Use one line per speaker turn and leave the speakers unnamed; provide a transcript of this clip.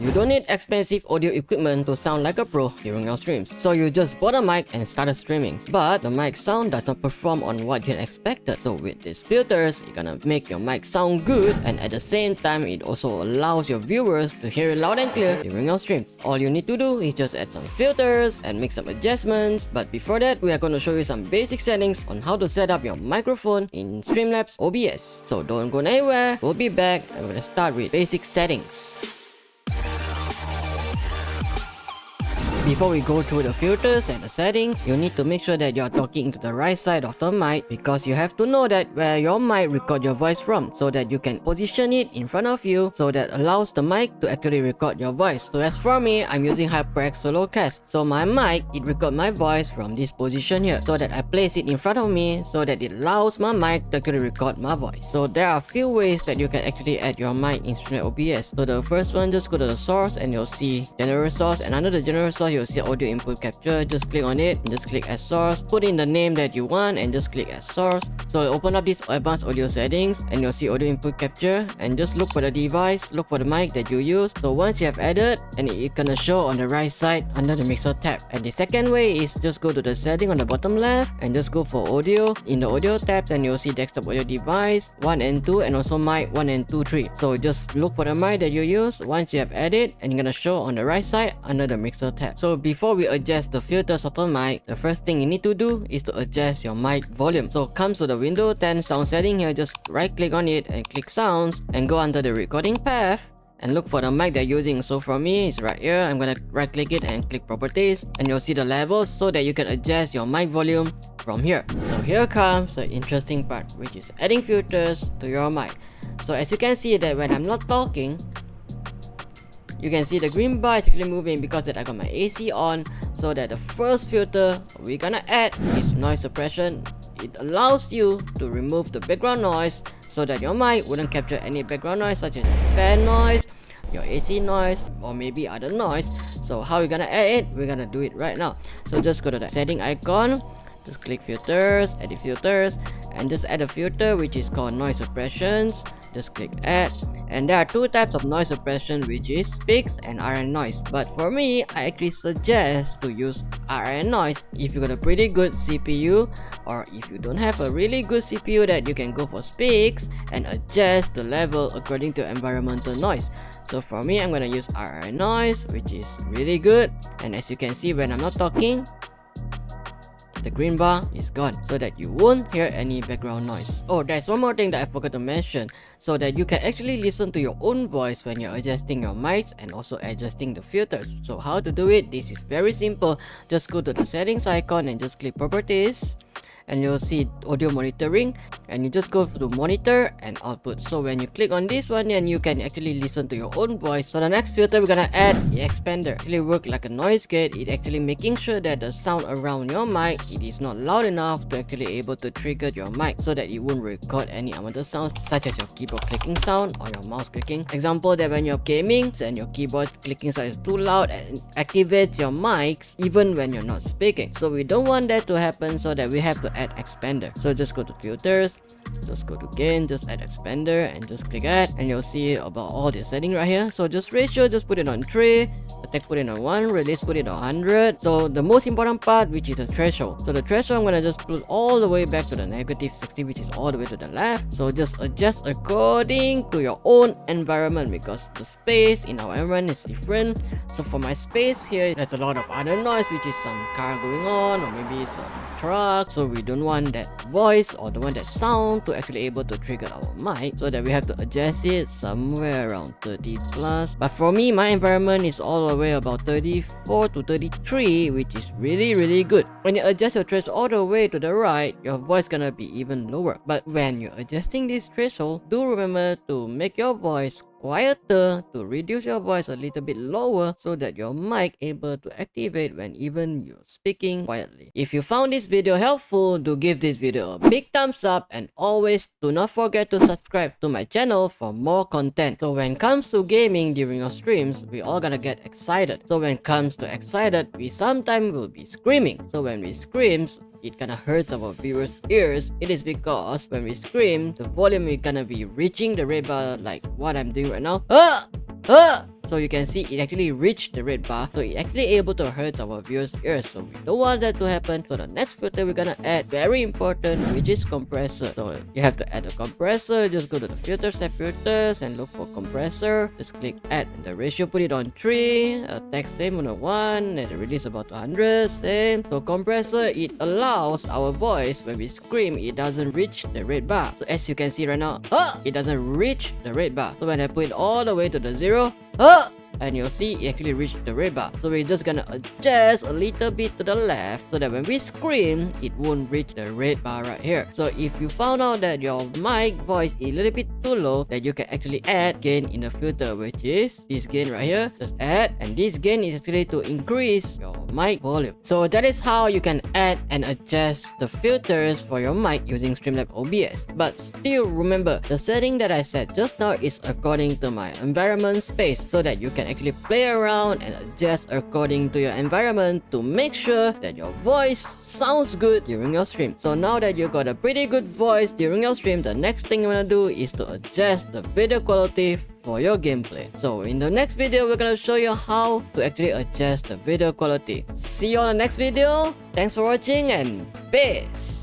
You don't need expensive audio equipment to sound like a pro during your streams. So you just bought a mic and started streaming. But the mic sound doesn't perform on what you had expected. So with these filters, you're gonna make your mic sound good, and at the same time, it also allows your viewers to hear it loud and clear during your streams. All you need to do is just add some filters and make some adjustments. But before that, we are going to show you some basic settings on how to set up your microphone in STREAMLABS OBS. So don't go anywhere, we'll be back and we're gonna start with basic settings. Before we go through the filters and the settings, you need to make sure that you're talking to the right side of the mic, because you have to know that where your mic record your voice from, so that you can position it in front of you, so that allows the mic to actually record your voice. So as for me, I'm using HyperX Solocast. So my mic, it records my voice from this position here, so that I place it in front of me, so that it allows my mic to actually record my voice. So there are a few ways that you can actually add your mic in STREAMLABS OBS. So the first one, just go to the source and you'll see general source, and under the general source you'll see audio input capture. Just click on it and just click as source, put in the name that you want and just click as source. So open up this advanced audio settings and you'll see audio input capture, and just look for the device, look for the mic that you use. So once you have added, and it's gonna show on the right side under the mixer tab. And the second way is just go to the setting on the bottom left and just go for audio. In the audio tabs, and you'll see desktop audio device 1 and 2, and also mic 1 and 2 3. So just look for the mic that you use once you have added, and it's gonna show on the right side under the mixer tab. So before we adjust the filters of the mic, the first thing you need to do is to adjust your mic volume. So come to the Windows 10 sound setting here, just right click on it and click sounds, and go under the recording path and look for the mic they're using. So for me, it's right here. I'm gonna right click it and click properties, and you'll see the levels so that you can adjust your mic volume from here. So here comes the interesting part, which is adding filters to your mic. So as you can see that when I'm not talking, you can see the green bar is actually moving because that I got my AC on. So that the first filter we're gonna add is noise suppression. It allows you to remove the background noise so that your mic wouldn't capture any background noise such as fan noise, your AC noise, or maybe other noise. So how we're gonna add it? We're gonna do it right now. So just go to the setting icon, just click filters, edit filters, and just add a filter which is called noise suppressions. Just click add, and there are two types of noise suppression, which is peaks and RN noise. But for me, I actually suggest to use RN noise. If you got a pretty good CPU, or if you don't have a really good CPU, that you can go for peaks and adjust the level according to environmental noise. So for me, I'm gonna use RN noise, which is really good. And as you can see, when I'm not talking, the green bar is gone, so that you won't hear any background noise. Oh, there's one more thing that I forgot to mention, so that you can actually listen to your own voice when you're adjusting your mics and also adjusting the filters. So how to do it? This is very simple. Just go to the settings icon and just click properties, and you'll see audio monitoring, and you just go to monitor and output. So when you click on this one, then you can actually listen to your own voice. So the next filter we're gonna add the expander. It actually work like a noise gate. It actually making sure that the sound around your mic, it is not loud enough to actually able to trigger your mic, so that it won't record any other sounds such as your keyboard clicking sound or your mouse clicking. Example, that when you're gaming and your keyboard clicking sound is too loud and activates your mics even when you're not speaking. So we don't want that to happen, so that we have to add expander. So just go to filters, just go to gain, just add expander, and just click add, and you'll see about all the setting right here. So just ratio, just put it on 3, attack put it on 1, release put it on 100. So the most important part, which is the threshold. So the threshold, I'm gonna just put all the way back to the -60, which is all the way to the left. So just adjust according to your own environment, because the space in our environment is different. So for my space here, there's a lot of other noise, which is some car going on, or maybe some truck. So we don't want that voice or the one that sound to actually able to trigger our mic, so that we have to adjust it somewhere around 30 plus. But for me, my environment is all the way about 34 to 33, which is really good. When you adjust your threshold all the way to the right, your voice gonna be even lower. But when you're adjusting this threshold, do remember to make your voice quieter, to reduce your voice a little bit lower, so that your mic able to activate when even you're speaking quietly. If you found this video helpful, do give this video a big thumbs up, and always do not forget to subscribe to my channel for more content. So when it comes to gaming during your streams, we all gonna get excited. So when it comes to excited, we sometimes will be screaming. So when we screams, it kinda hurts our viewers' ears. It is because when we scream, the volume is gonna be reaching the red bar like what I'm doing right now. So you can see it actually reached the red bar, so it actually able to hurt our viewers' ears. So we don't want that to happen. So the next filter we're gonna add, very important, which is compressor. So you have to add a compressor. Just go to the filters, add filters, and look for compressor. Just click add, and the ratio put it on 3, text same on a 1, and the release about 100, same. So compressor, it allows our voice when we scream, it doesn't reach the red bar. So as you can see right now, it doesn't reach the red bar. So when I put it all the way to the 0, and you'll see it actually reached the red bar. So we're just gonna adjust a little bit to the left so that when we scream, it won't reach the red bar right here. So if you found out that your mic voice is a little bit too low, then you can actually add gain in the filter, which is this gain right here. Just add, and this gain is actually to increase your mic volume. So that is how you can add and adjust the filters for your mic using STREAMLABS OBS. But still remember, the setting that I set just now is according to my environment space, so that you can actually play around and adjust according to your environment to make sure that your voice sounds good during your stream. So now that you got a pretty good voice during your stream, the next thing you wanna do is to adjust the video quality for your gameplay. So in the next video, we're gonna show you how to actually adjust the video quality. See you on the next video. Thanks for watching and peace.